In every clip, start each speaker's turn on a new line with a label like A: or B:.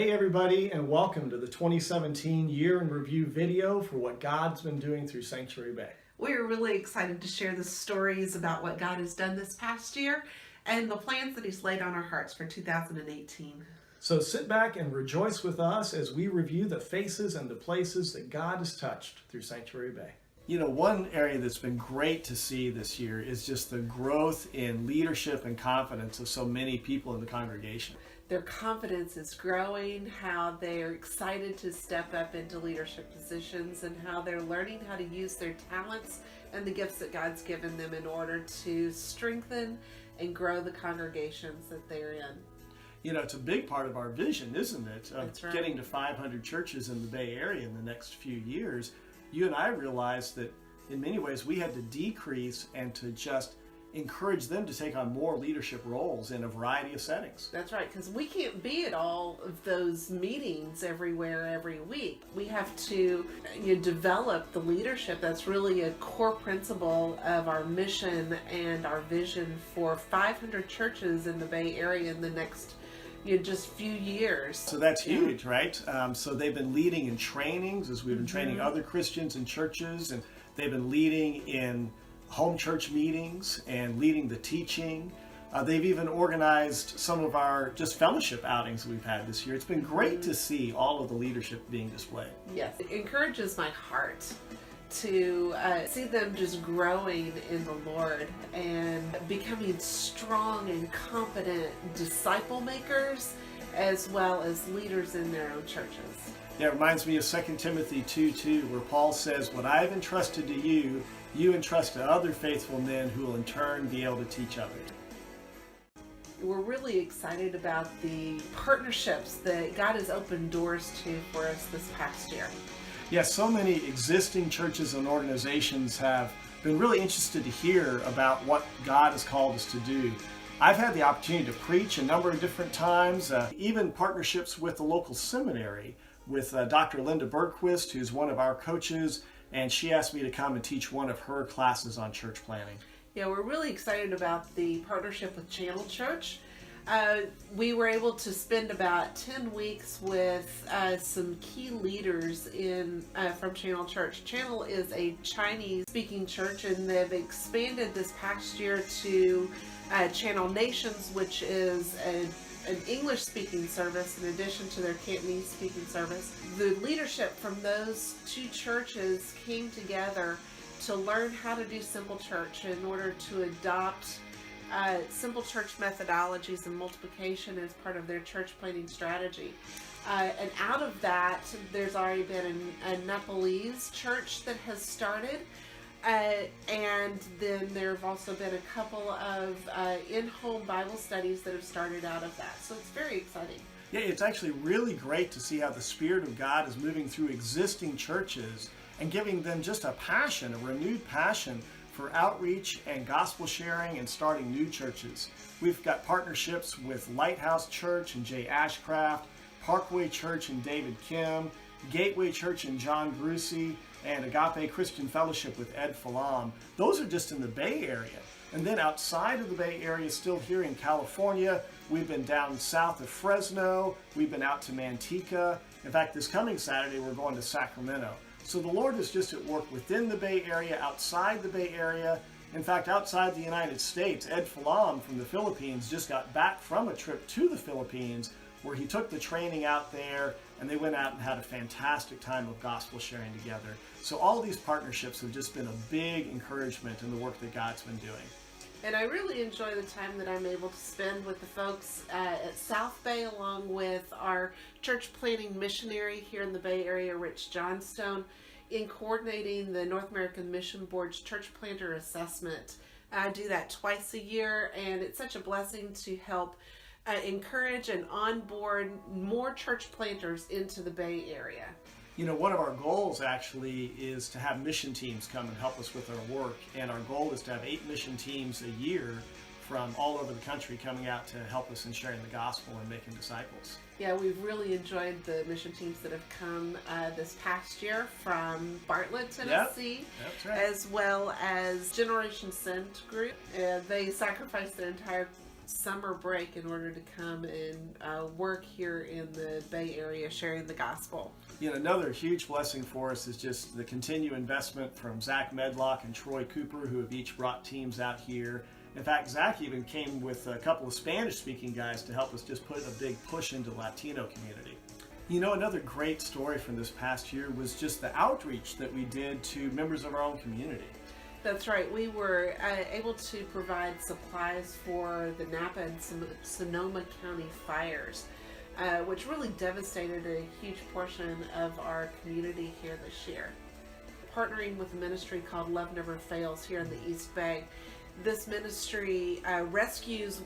A: Hey everybody, and welcome to the 2017 Year in Review video for what God's been doing through Sanctuary Bay.
B: We're really excited to share the stories about what God has done this past year and the plans that He's laid on our hearts for 2018.
A: So sit back and rejoice with us as we review the faces and the places that God has touched through Sanctuary Bay.
C: You know, one area that's been great to see this year is just the growth in leadership and confidence of so many people in the congregation.
B: Their confidence is growing, how they're excited to step up into leadership positions, and how they're learning how to use their talents and the gifts that God's given them in order to strengthen and grow the congregations that they're in.
C: You know, it's a big part of our vision, isn't it? Of
B: That's right.
C: Getting to 500 churches in the Bay Area in the next few years. You and I realized that in many ways we had to decrease and to just encourage them to take on more leadership roles in a variety of settings.
B: That's right, because we can't be at all of those meetings everywhere every week. We have to develop the leadership. That's really a core principle of our mission and our vision for 500 churches in the Bay Area in the next just few years.
C: So that's huge, right? So they've been leading in trainings as we've been training other Christians in churches, and they've been leading in home church meetings and leading the teaching. They've even organized some of our just fellowship outings that we've had this year. It's been great to see all of the leadership being displayed.
B: Yes, it encourages my heart to see them just growing in the Lord and becoming strong and competent disciple makers as well as leaders in their own churches.
C: Yeah, it reminds me of 2 Timothy 2:2, where Paul says, "What I have entrusted to you, you entrust to other faithful men who will in turn be able to teach others."
B: We're really excited about the partnerships that God has opened doors to for us this past year.
C: Yeah, so many existing churches and organizations have been really interested to hear about what God has called us to do. I've had the opportunity to preach a number of different times, even partnerships with the local seminary with Dr. Linda Bergquist, who's one of our coaches, and she asked me to come and teach one of her classes on church planning.
B: Yeah, we're really excited about the partnership with Channel Church. We were able to spend about 10 weeks with some key leaders from Channel Church. Channel is a Chinese-speaking church, and they've expanded this past year to Channel Nations, which is an English-speaking service in addition to their Cantonese-speaking service. The leadership from those two churches came together to learn how to do simple church in order to adopt simple church methodologies and multiplication as part of their church planning strategy. And out of that, there's already been a Nepalese church that has started. And then there have also been a couple of in-home Bible studies that have started out of that. So it's very exciting.
C: Yeah, it's actually really great to see how the Spirit of God is moving through existing churches and giving them just a passion, a renewed passion for outreach and gospel sharing and starting new churches. We've got partnerships with Lighthouse Church and Jay Ashcraft, Parkway Church and David Kim, Gateway Church and John Grucey, and Agape Christian Fellowship with Ed Falam. Those are just in the Bay Area. And then outside of the Bay Area, still here in California, we've been down south of Fresno, we've been out to Manteca. In fact, this coming Saturday, we're going to Sacramento. So the Lord is just at work within the Bay Area, outside the Bay Area. In fact, outside the United States, Ed Falam from the Philippines just got back from a trip to the Philippines where he took the training out there, and they went out and had a fantastic time of gospel sharing together. So all these partnerships have just been a big encouragement in the work that God's been doing.
B: And I really enjoy the time that I'm able to spend with the folks at South Bay, along with our church planning missionary here in the Bay Area, Rich Johnstone, in coordinating the North American Mission Board's Church Planter Assessment. I do that twice a year, and it's such a blessing to help encourage and onboard more church planters into the Bay Area.
C: You know, one of our goals actually is to have mission teams come and help us with our work, and our goal is to have 8 mission teams a year from all over the country coming out to help us in sharing the gospel and making disciples.
B: Yeah, we've really enjoyed the mission teams that have come this past year from Bartlett, Tennessee,
C: That's right.
B: as well as Generation Sent group. They sacrificed their entire summer break in order to come and work here in the Bay Area sharing the gospel.
C: Another huge blessing for us is just the continued investment from Zach Medlock and Troy Cooper, who have each brought teams out here. In fact, Zach even came with a couple of Spanish-speaking guys to help us just put a big push into the Latino community. Another great story from this past year was just the outreach that we did to members of our own community.
B: That's right. We were able to provide supplies for the Napa and Sonoma County fires, which really devastated a huge portion of our community here this year. Partnering with a ministry called Love Never Fails here in the East Bay, this ministry rescues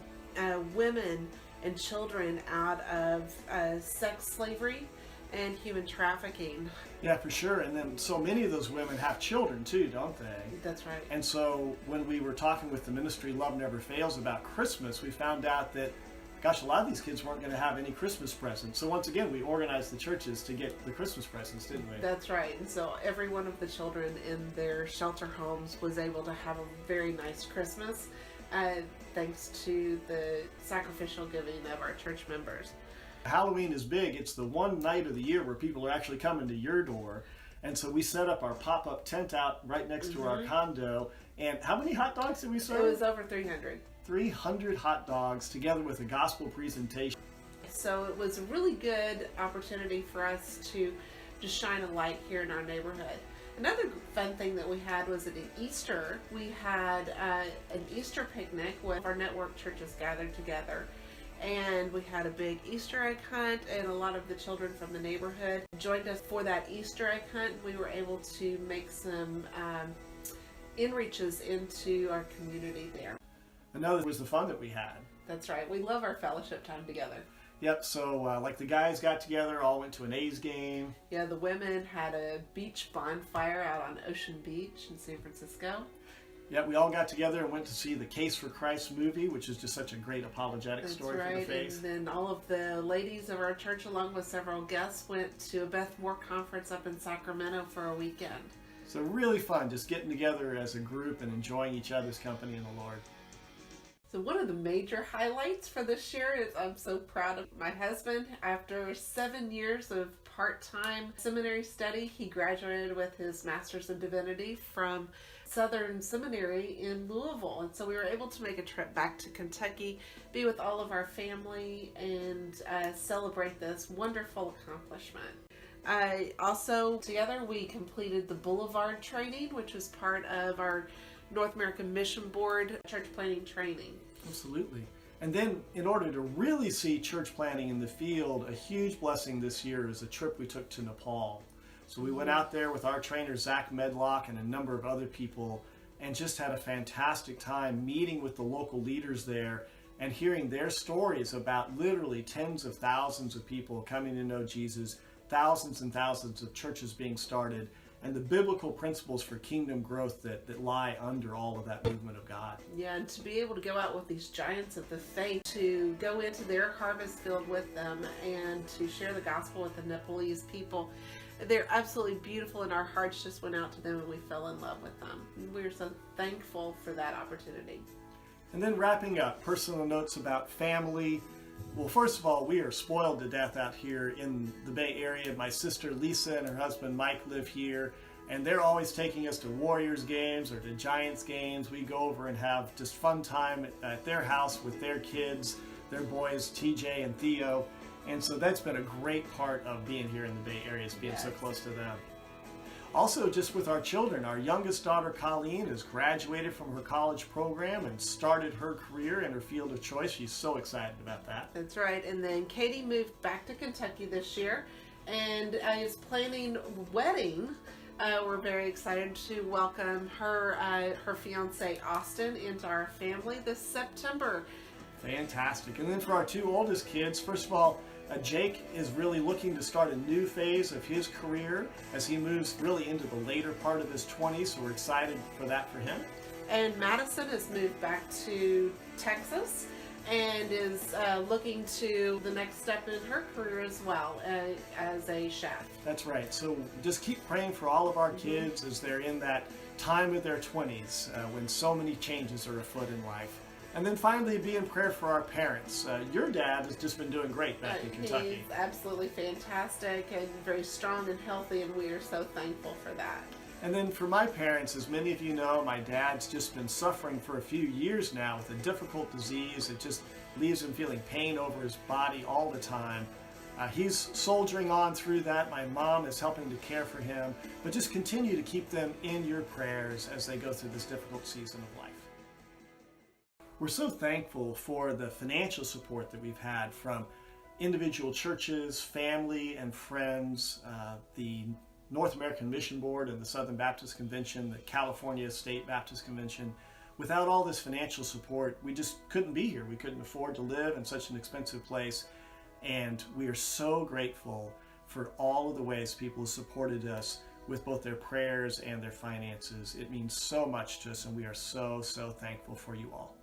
B: women and children out of sex slavery and human trafficking.
C: Yeah, for sure. And then so many of those women have children too, don't they?
B: That's right.
C: And so when we were talking with the ministry Love Never Fails about Christmas, we found out that, gosh, a lot of these kids weren't going to have any Christmas presents. So once again, we organized the churches to get the Christmas presents, didn't we?
B: That's right. And so every one of the children in their shelter homes was able to have a very nice Christmas, thanks to the sacrificial giving of our church members.
C: Halloween is big. It's the one night of the year where people are actually coming to your door. And so we set up our pop-up tent out right next to our condo. And how many hot dogs did we serve?
B: It was over 300.
C: 300 hot dogs together with a gospel presentation.
B: So it was a really good opportunity for us to just shine a light here in our neighborhood. Another fun thing that we had was at Easter. We had an Easter picnic with our network churches gathered together. And we had a big Easter egg hunt, and a lot of the children from the neighborhood joined us for that Easter egg hunt. We were able to make some inreaches into our community there.
C: Another was the fun that we had.
B: That's right. We love our fellowship time together.
C: Yep, so like the guys got together, all went to an A's game.
B: Yeah, the women had a beach bonfire out on Ocean Beach in San Francisco.
C: Yeah, we all got together and went to see the Case for Christ movie, which is just such a great apologetic story for the faith.
B: And then all of the ladies of our church, along with several guests, went to a Beth Moore conference up in Sacramento for a weekend.
C: So really fun, just getting together as a group and enjoying each other's company in the Lord.
B: So one of the major highlights for this year is I'm so proud of my husband. After 7 years of part-time seminary study, he graduated with his Master's in Divinity from Southern Seminary in Louisville. And so we were able to make a trip back to Kentucky, be with all of our family, and celebrate this wonderful accomplishment. Also, together we completed the Boulevard training, which was part of our North American Mission Board church planting training.
C: Absolutely. And then in order to really see church planting in the field, a huge blessing this year is a trip we took to Nepal. So we went out there with our trainer, Zach Medlock, and a number of other people, and just had a fantastic time meeting with the local leaders there and hearing their stories about literally tens of thousands of people coming to know Jesus, thousands and thousands of churches being started, and the biblical principles for kingdom growth that lie under all of that movement of God.
B: Yeah, and to be able to go out with these giants of the faith, to go into their harvest field with them and to share the gospel with the Nepalese people, they're absolutely beautiful, and our hearts just went out to them and we fell in love with them. We're so thankful for that opportunity.
C: And then wrapping up, personal notes about family. Well, first of all, we are spoiled to death out here in the Bay Area. My sister Lisa and her husband Mike live here, and they're always taking us to Warriors games or to Giants games. We go over and have just fun time at their house with their kids, their boys TJ and Theo. And so that's been a great part of being here in the Bay Area, is being so close to them. Also, just with our children, our youngest daughter Colleen has graduated from her college program and started her career in her field of choice. She's so excited about that.
B: That's right. And then Katie moved back to Kentucky this year and is planning a wedding. We're very excited to welcome her fiance Austin into our family this September.
C: Fantastic. And then for our two oldest kids, first of all, Jake is really looking to start a new phase of his career as he moves really into the later part of his 20s, so we're excited for that for him.
B: And Madison has moved back to Texas and is looking to the next step in her career as well, as a chef.
C: That's right. So just keep praying for all of our kids as they're in that time of their 20s when so many changes are afoot in life. And then finally, be in prayer for our parents. Your dad has just been doing great back in Kentucky.
B: He's absolutely fantastic and very strong and healthy, and we are so thankful for that.
C: And then for my parents, as many of you know, my dad's just been suffering for a few years now with a difficult disease. It just leaves him feeling pain over his body all the time. He's soldiering on through that. My mom is helping to care for him. But just continue to keep them in your prayers as they go through this difficult season of life. We're so thankful for the financial support that we've had from individual churches, family, and friends, the North American Mission Board and the Southern Baptist Convention, the California State Baptist Convention. Without all this financial support, we just couldn't be here. We couldn't afford to live in such an expensive place. And we are so grateful for all of the ways people have supported us with both their prayers and their finances. It means so much to us, and we are so, so thankful for you all.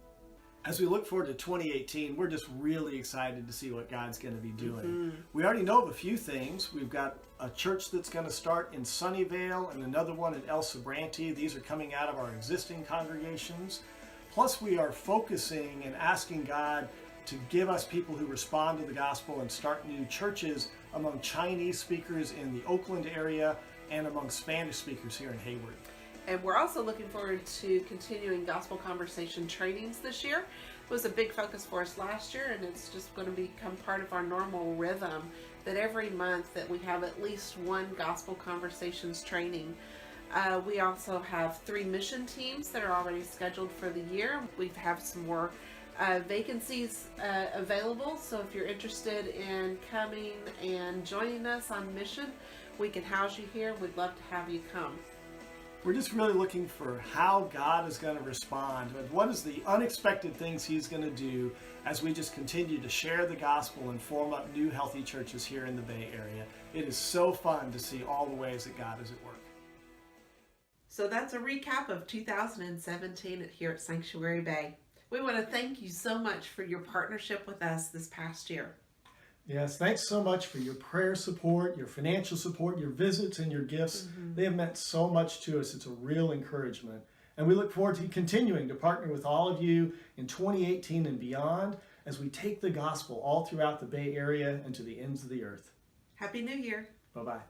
C: As we look forward to 2018, we're just really excited to see what God's going to be doing. We already know of a few things. We've got a church that's going to start in Sunnyvale and another one in El Sobrante. These are coming out of our existing congregations. Plus, we are focusing and asking God to give us people who respond to the gospel and start new churches among Chinese speakers in the Oakland area and among Spanish speakers here in Hayward.
B: And we're also looking forward to continuing gospel conversation trainings this year. It was a big focus for us last year, and it's just going to become part of our normal rhythm that every month that we have at least one gospel conversations training. We also have 3 mission teams that are already scheduled for the year. We have some more vacancies available, so if you're interested in coming and joining us on mission, we can house you here. We'd love to have you come.
C: We're just really looking for how God is going to respond and what is the unexpected things He's going to do as we just continue to share the gospel and form up new healthy churches here in the Bay Area. It is so fun to see all the ways that God is at work.
B: So that's a recap of 2017 here at Sanctuary Bay. We want to thank you so much for your partnership with us this past year.
A: Yes, thanks so much for your prayer support, your financial support, your visits, and your gifts. They have meant so much to us. It's a real encouragement. And we look forward to continuing to partner with all of you in 2018 and beyond as we take the gospel all throughout the Bay Area and to the ends of the earth.
B: Happy New Year.
A: Bye-bye.